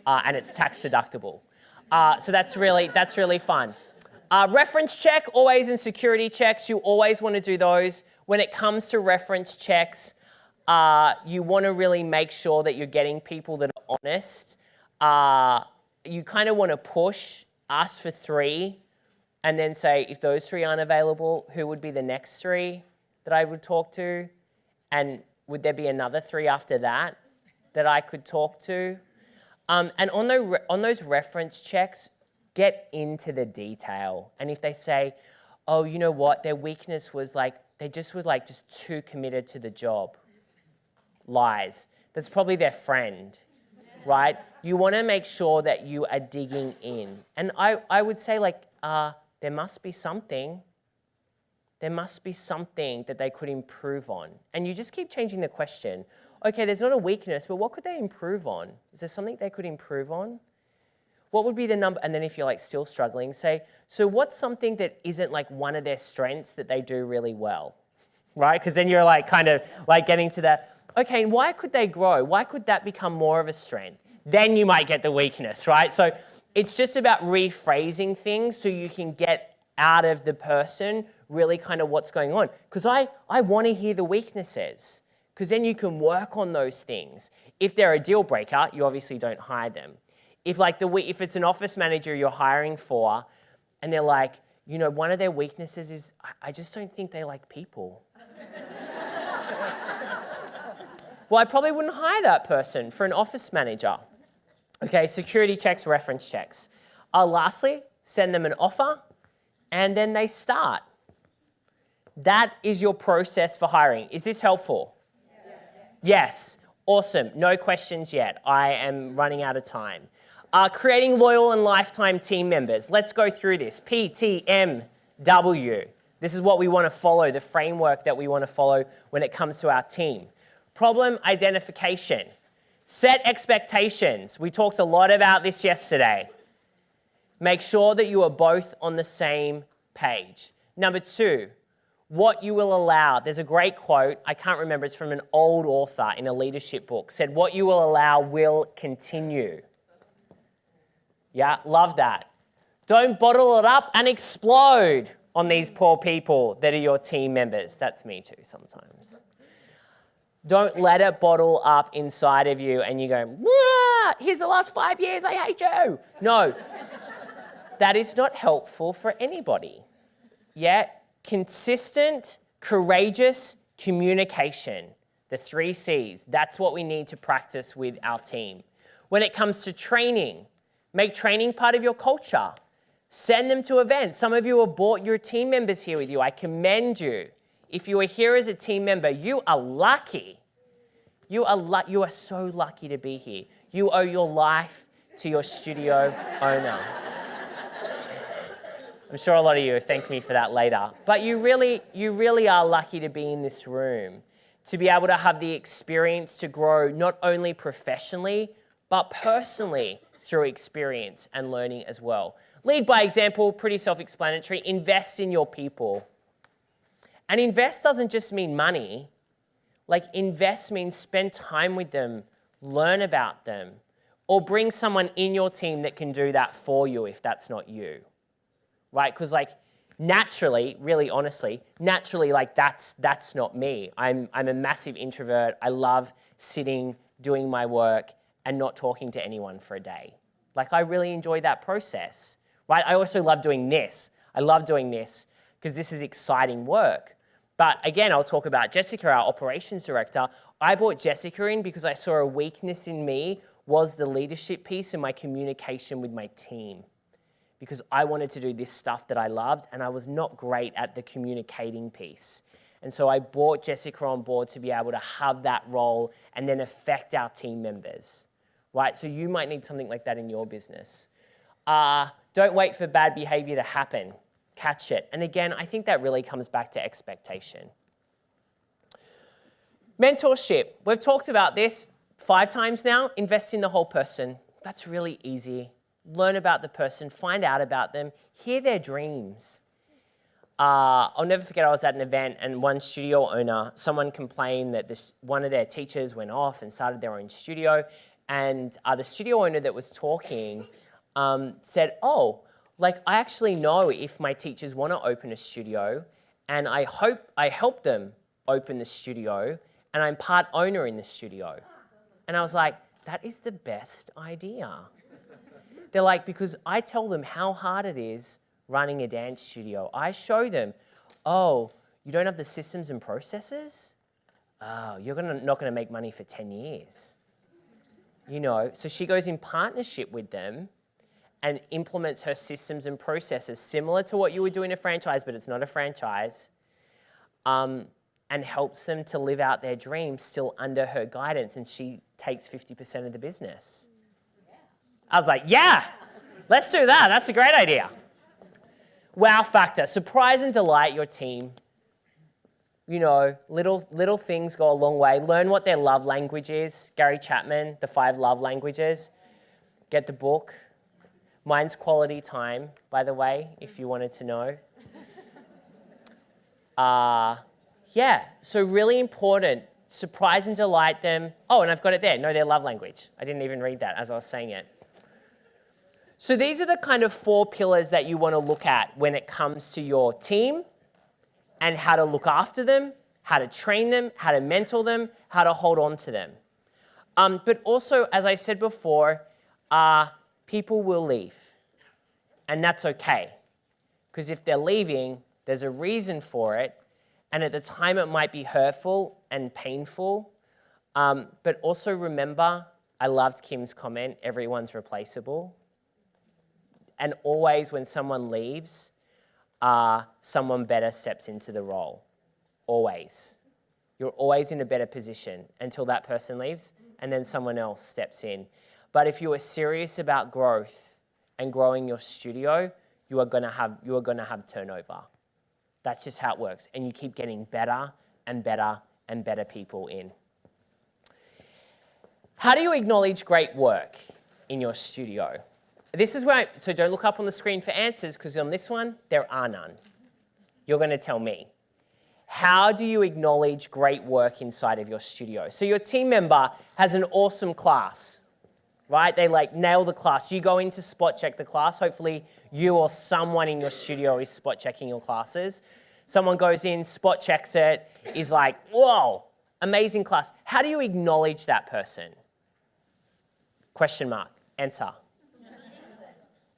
And it's tax deductible. So that's really fun. Reference check, always, and security checks. You always want to do those. When it comes to reference checks, you want to really make sure that you're getting people that are honest. You kind of want to push, ask for 3, and then say, if those 3 aren't available, who would be the next 3 that I would talk to? And would there be another 3 after that that I could talk to? And on those reference checks, get into the detail. And if they say, oh, you know what, their weakness was like, they just was like just too committed to the job. Lies. That's probably their friend, right? You want to make sure that you are digging in. And I would say like, there must be something. There must be something that they could improve on. And you just keep changing the question. Okay, there's not a weakness, but what could they improve on? Is there something they could improve on? What would be the number? And then if you're like still struggling, say, so what's something that isn't like one of their strengths that they do really well, right? Because then you're like kind of like getting to that, okay, and why could they grow? Why could that become more of a strength? Then you might get the weakness, right? So it's just about rephrasing things so you can get out of the person really kind of what's going on. Because I want to hear the weaknesses, because then you can work on those things. If they're a deal breaker, you obviously don't hire them. If it's an office manager you're hiring for, and they're like, you know, one of their weaknesses is, I just don't think they like people. Well, I probably wouldn't hire that person for an office manager. Okay, security checks, reference checks. Lastly, send them an offer, and then they start. That is your process for hiring. Is this helpful? Yes. Awesome. No questions yet. I am running out of time. Creating loyal and lifetime team members. Let's go through this. PTMW. This is what we want to follow, the framework that we want to follow when it comes to our team. Problem identification. Set expectations. We talked a lot about this yesterday. Make sure that you are both on the same page. Number 2, what you will allow. There's a great quote, I can't remember, it's from an old author in a leadership book, said, what you will allow will continue. Yeah, love that. Don't bottle it up and explode on these poor people that are your team members. That's me too sometimes. Don't let it bottle up inside of you and you go, wah, here's the last 5 years, I hate you. No, that is not helpful for anybody. Yeah, consistent, courageous communication, the 3 C's, that's what we need to practice with our team. When it comes to training, make training part of your culture. Send them to events. Some of you have brought your team members here with you. I commend you. If you are here as a team member, you are lucky. You are so lucky to be here. You owe your life to your studio owner. I'm sure a lot of you will thank me for that later. But you really are lucky to be in this room, to be able to have the experience to grow not only professionally, but personally through experience and learning as well. Lead by example, pretty self-explanatory. Invest in your people. And invest doesn't just mean money. Like invest means spend time with them, learn about them, or bring someone in your team that can do that for you if that's not you. Right? Because like naturally, really honestly, like that's not me. I'm a massive introvert. I love sitting, doing my work, and not talking to anyone for a day. Like I really enjoy that process. Right? I also love doing this. I love doing this because this is exciting work. But again, I'll talk about Jessica, our operations director. I brought Jessica in because I saw a weakness in me was the leadership piece and my communication with my team. Because I wanted to do this stuff that I loved and I was not great at the communicating piece. And so I brought Jessica on board to be able to have that role and then affect our team members. Right? So you might need something like that in your business. Don't wait for bad behavior to happen. Catch it. And again, I think that really comes back to expectation. Mentorship. We've talked about this 5 times now. Invest in the whole person. That's really easy. Learn about the person, find out about them, hear their dreams. I'll never forget I was at an event and one studio owner, someone complained that one of their teachers went off and started their own studio. And the studio owner that was talking said, oh, like I actually know if my teachers want to open a studio and I help them open the studio and I'm part owner in the studio. And I was like, that is the best idea. They're like, because I tell them how hard it is running a dance studio. I show them, oh, you don't have the systems and processes? Oh, you're not going to make money for 10 years. You know, so she goes in partnership with them and implements her systems and processes similar to what you would do in a franchise, but it's not a franchise, and helps them to live out their dreams still under her guidance, and she takes 50% of the business. I was like, yeah, let's do that. That's a great idea. Wow factor. Surprise and delight your team. You know, little things go a long way. Learn what their love language is. Gary Chapman, The 5 Love Languages. Get the book. Mine's quality time, by the way, if you wanted to know. Yeah, so really important. Surprise and delight them. Oh, and I've got it there. Know their love language. I didn't even read that as I was saying it. So these are the kind of 4 pillars that you want to look at when it comes to your team and how to look after them, how to train them, how to mentor them, how to hold on to them. But also, as I said before, people will leave. And that's okay. Because if they're leaving, there's a reason for it. And at the time, it might be hurtful and painful. But also remember, I loved Kim's comment, everyone's replaceable. And always when someone leaves, someone better steps into the role. Always. You're always in a better position until that person leaves and then someone else steps in. But if you are serious about growth and growing your studio, you are going to have turnover. That's just how it works. And you keep getting better and better and better people in. How do you acknowledge great work in your studio? This is where, so don't look up on the screen for answers because on this one, there are none. You're going to tell me. How do you acknowledge great work inside of your studio? So your team member has an awesome class, right? They nail the class. You go in to spot check the class. Hopefully you or someone in your studio is spot checking your classes. Someone goes in, spot checks it, is like, whoa, amazing class. How do you acknowledge that person? Question mark. Answer.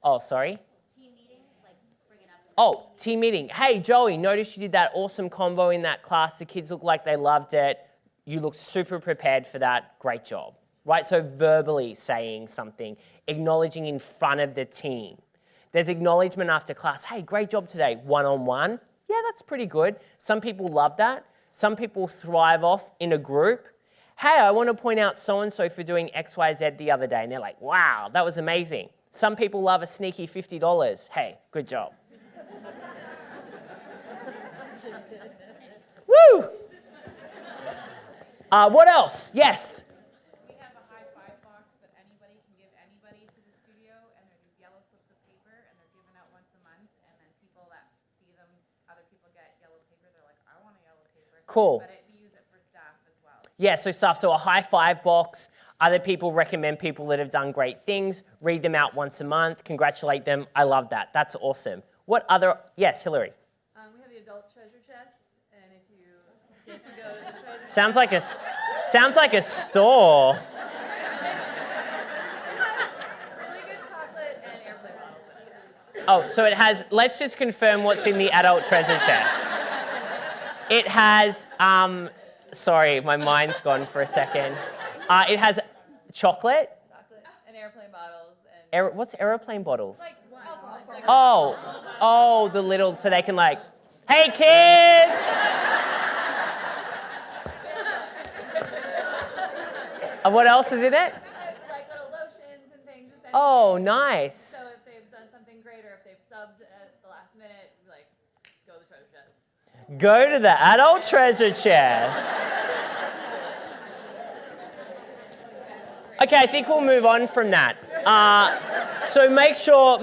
Oh, sorry? Team meetings, bring it up. Oh, team meeting. Hey, Joey, noticed you did that awesome combo in that class. The kids looked like they loved it. You looked super prepared for that. Great job. Right? So verbally saying something, acknowledging in front of the team. There's acknowledgement after class. Hey, great job today. One-on-one. Yeah, that's pretty good. Some people love that. Some people thrive off in a group. Hey, I want to point out so-and-so for doing XYZ the other day. And they're like, wow, that was amazing. Some people love a sneaky $50. Hey, good job. Woo! What else? Yes? We have a high five box that anybody can give anybody to the studio, and they're these yellow slips of paper, and they're given out once a month, and then people that see them, other people get yellow paper, they're like, I want a yellow paper. Cool. But we use it for staff as well. Yeah, so a high five box. Other people recommend people that have done great things, read them out once a month, congratulate them. I love that. That's awesome. What other, yes, Hillary? We have the adult treasure chest, and if you get to go to the treasure chest. Sounds like a store. Really good chocolate and airplane bottles. Oh, so it has, let's just confirm what's in the adult treasure chest. It has, sorry, my mind's gone for a second. It has chocolate. Chocolate and airplane bottles. And What's airplane bottles? alcohol. Oh, the little, so they can hey kids! What else is in it? Like little lotions and things. Just Oh, nice. So if they've done something great or if they've subbed at the last minute, go to the treasure chest. Go to the adult treasure chest. Okay, I think we'll move on from that. So make sure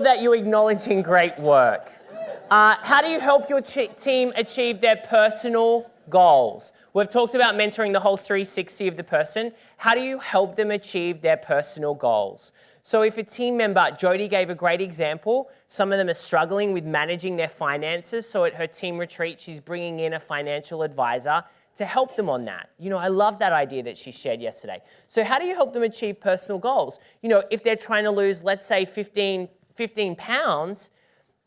that you're acknowledging great work. How do you help your team achieve their personal goals? We've talked about mentoring the whole 360 of the person. How do you help them achieve their personal goals? So if a team member, Jody gave a great example, some of them are struggling with managing their finances. So at her team retreat, she's bringing in a financial advisor to help them on that. I love that idea that she shared yesterday. So how do you help them achieve personal goals? If they're trying to lose, let's say 15 pounds,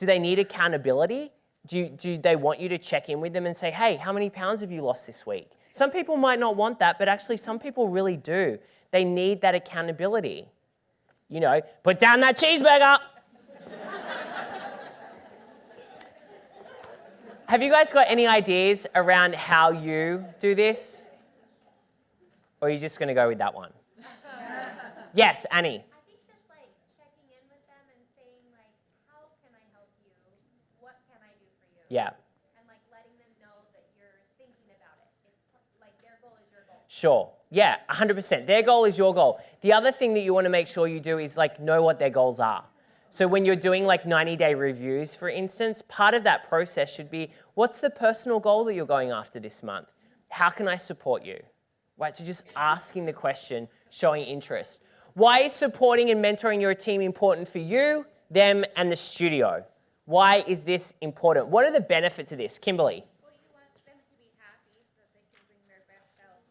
Do they need accountability? Do they want you to check in with them and say, hey, how many pounds have you lost this week? Some people might not want that, but actually some people really do. They need that accountability. You know, put down that cheeseburger. Have you guys got any ideas around how you do this? Or are you just going to go with that one? Yes, Annie. I think just like checking in with them and saying like, how can I help you? What can I do for you? Yeah. And like letting them know that you're thinking about it. It's like their goal is your goal. Sure. Yeah, 100%. Their goal is your goal. The other thing that you want to make sure you do is like know what their goals are. So when you're doing like 90-day reviews, for instance, part of that process should be, what's the personal goal that you're going after this month? How can I support you? Right, so just asking the question, showing interest. Why is supporting and mentoring your team important for you, them, and the studio? Why is this important? What are the benefits of this? Kimberly? Well, you want them to be happy so that they can bring their best selves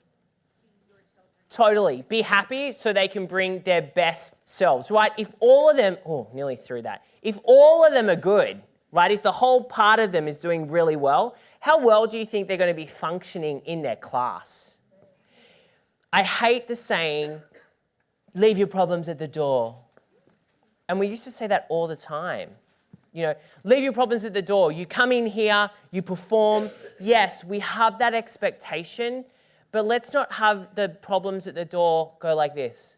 to your children. Totally. Be happy so they can bring their best selves, right? If all of them, nearly threw that. If all of them are good, right? If the whole part of them is doing really well, how well do you think they're going to be functioning in their class? I hate the saying, leave your problems at the door. And we used to say that all the time. You know, leave your problems at the door. You come in here, you perform. Yes, we have that expectation, but let's not have the problems at the door go like this.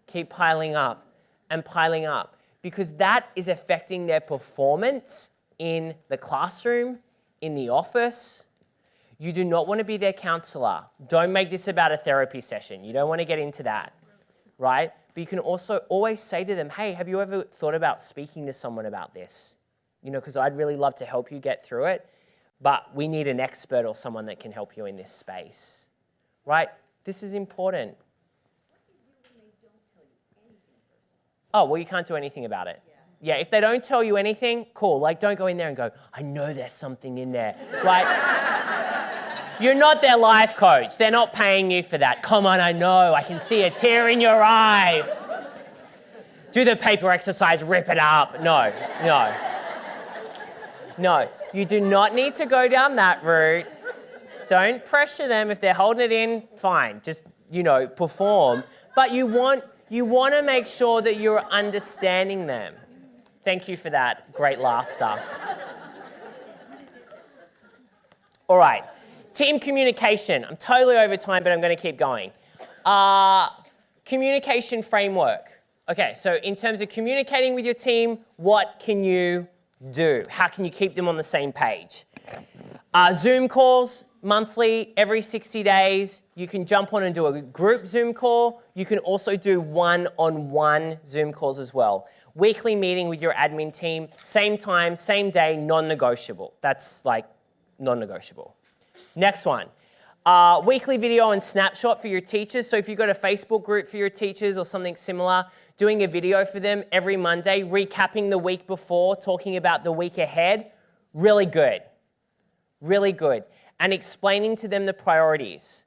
Keep piling up and piling up, because that is affecting their performance in the classroom, in the office. You do not want to be their counselor. Don't make this about a therapy session. You don't want to get into that, right? But you can also always say to them, hey, have you ever thought about speaking to someone about this? You know, because I'd really love to help you get through it, but we need an expert or someone that can help you in this space, right? This is important. What do you do when they don't tell you anything personal? Oh, well, you can't do anything about it. Yeah, if they don't tell you anything, cool. Like, don't go in there and go, I know there's something in there. Like, you're not their life coach. They're not paying you for that. Come on, I know. I can see a tear in your eye. Do the paper exercise, rip it up. No. No, you do not need to go down that route. Don't pressure them. If they're holding it in, fine. Just, perform. But you want to make sure that you're understanding them. Thank you for that. Great laughter. All right. Team communication. I'm totally over time, but I'm going to keep going. Communication framework. Okay, so in terms of communicating with your team, what can you do? How can you keep them on the same page? Zoom calls, monthly, every 60 days. You can jump on and do a group Zoom call. You can also do one-on-one Zoom calls as well. Weekly meeting with your admin team, same time, same day, non-negotiable. That's like non-negotiable. Next one, weekly video and snapshot for your teachers. So if you've got a Facebook group for your teachers or something similar, doing a video for them every Monday, recapping the week before, talking about the week ahead, really good. Really good. And explaining to them the priorities.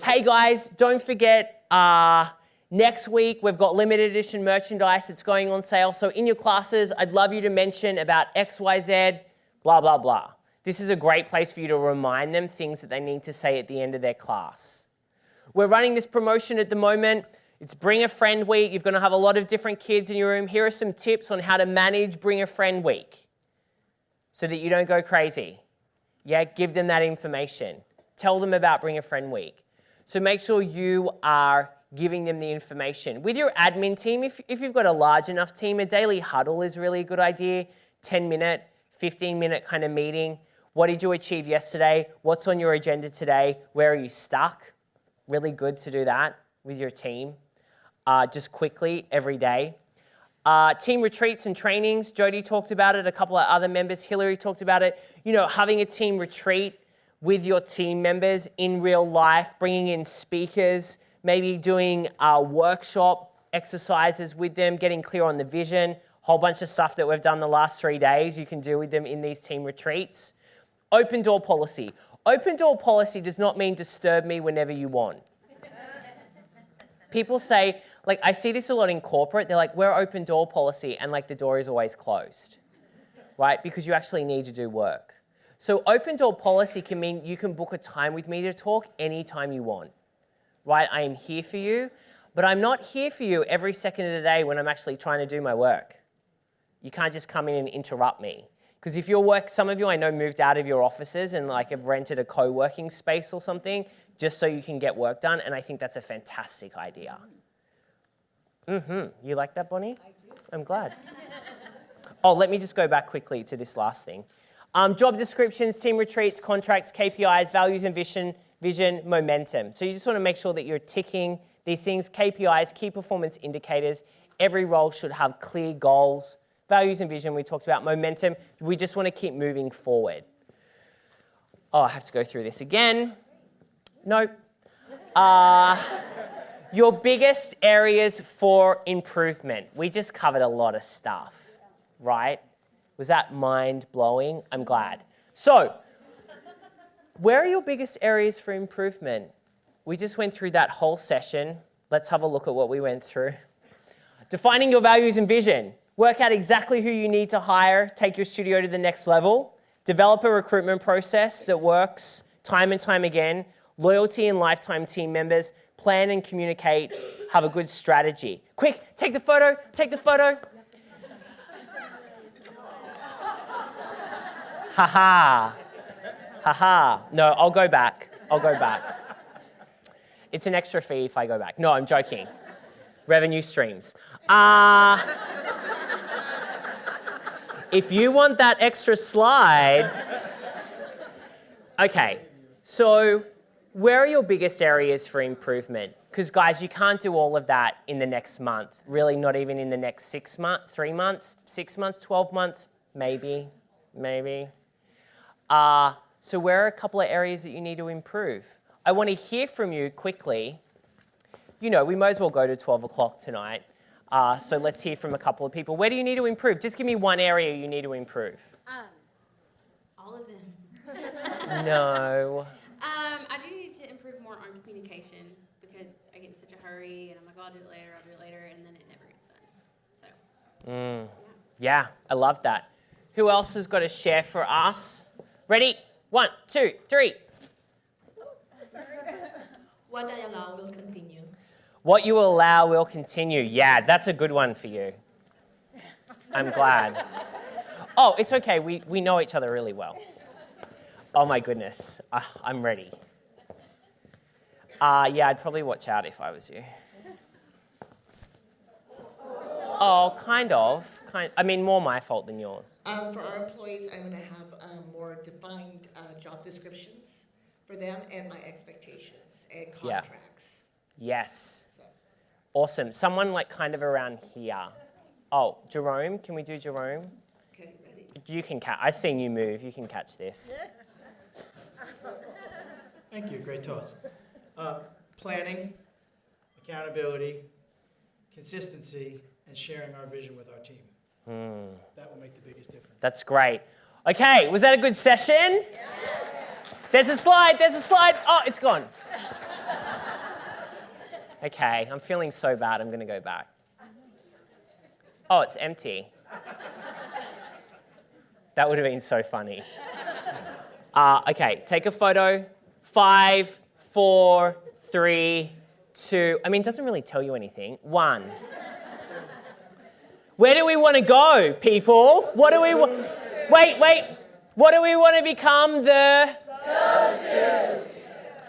Hey guys, don't forget, next week we've got limited edition merchandise that's going on sale. So in your classes, I'd love you to mention about XYZ, blah, blah, blah. This is a great place for you to remind them things that they need to say at the end of their class. We're running this promotion at the moment. It's Bring a Friend Week. You're going to have a lot of different kids in your room. Here are some tips on how to manage Bring a Friend Week so that you don't go crazy. Yeah, give them that information. Tell them about Bring a Friend Week. So make sure you are giving them the information. With your admin team, if you've got a large enough team, a daily huddle is really a good idea. 10-minute, 15-minute kind of meeting. What did you achieve yesterday? What's on your agenda today? Where are you stuck? Really good to do that with your team. Just quickly, every day. Team retreats and trainings. Jody talked about it. A couple of other members. Hillary talked about it. Having a team retreat with your team members in real life, bringing in speakers, maybe doing workshop exercises with them, getting clear on the vision, whole bunch of stuff that we've done the last 3 days you can do with them in these team retreats. Open door policy. Open door policy does not mean disturb me whenever you want. People say, I see this a lot in corporate, they're like, we're open door policy, and the door is always closed. right? Because you actually need to do work. So open door policy can mean you can book a time with me to talk anytime you want, right? I am here for you, but I'm not here for you every second of the day when I'm actually trying to do my work. You can't just come in and interrupt me. Because if your work, some of you I know moved out of your offices and like have rented a co-working space or something just so you can get work done, and I think that's a fantastic idea. You like that, Bonnie? I do. I'm glad. Oh, let me just go back quickly to this last thing. Job descriptions, team retreats, contracts, KPIs, values and vision, momentum. So you just want to make sure that you're ticking these things, KPIs, key performance indicators. Every role should have clear goals. Values and vision, we talked about. Momentum, we just want to keep moving forward. Oh, I have to go through this again. Nope. Your biggest areas for improvement. We just covered a lot of stuff, right? Was that mind-blowing? I'm glad. So, where are your biggest areas for improvement? We just went through that whole session. Let's have a look at what we went through. Defining your values and vision. Work out exactly who you need to hire, take your studio to the next level. Develop a recruitment process that works time and time again. Loyalty and lifetime team members. Plan and communicate. Have a good strategy. Quick, take the photo, take the photo. Ha-ha. Ha-ha. No, I'll go back. I'll go back. It's an extra fee if I go back. No, I'm joking. Revenue streams. If you want that extra slide. Okay, so where are your biggest areas for improvement? Because guys, you can't do all of that in the next month. Really, not even in the next 6 months, 3 months, 6 months, 12 months, maybe. So where are a couple of areas that you need to improve? I want to hear from you quickly. You know, we might as well go to 12 o'clock tonight. So let's hear from a couple of people. Where do you need to improve? Just give me one area you need to improve. All of them. No. I do need to improve more on communication because I get in such a hurry and I'm like, oh, I'll do it later, and then it never gets done. So. Yeah, I love that. Who else has got a share for us? Ready? 1, 2, 3. What I allow will continue. What you allow will continue. Yeah, that's a good one for you. I'm glad. Oh, it's okay. We know each other really well. Oh my goodness. I'm ready. Yeah, I'd probably watch out if I was you. Oh, kind of. I mean, more my fault than yours. For our employees, I'm going to have more defined job descriptions for them and my expectations and contracts. Yes. So. Awesome. Someone like kind of around here. Oh, Jerome. Can we do Jerome? Okay, ready? You can catch. I've seen you move. You can catch this. Thank you. Great toss. Planning, accountability, consistency, and sharing our vision with our team. That will make the biggest difference. That's great. Okay, was that a good session? Yeah. There's a slide. Oh, it's gone. Okay, I'm feeling so bad. I'm going to go back. Oh, it's empty. That would have been so funny. Okay, take a photo. 5, 4, 3, 2. I mean, it doesn't really tell you anything. 1. Where do we want to go, people? What do we want? Wait. What do we want to become the go-to?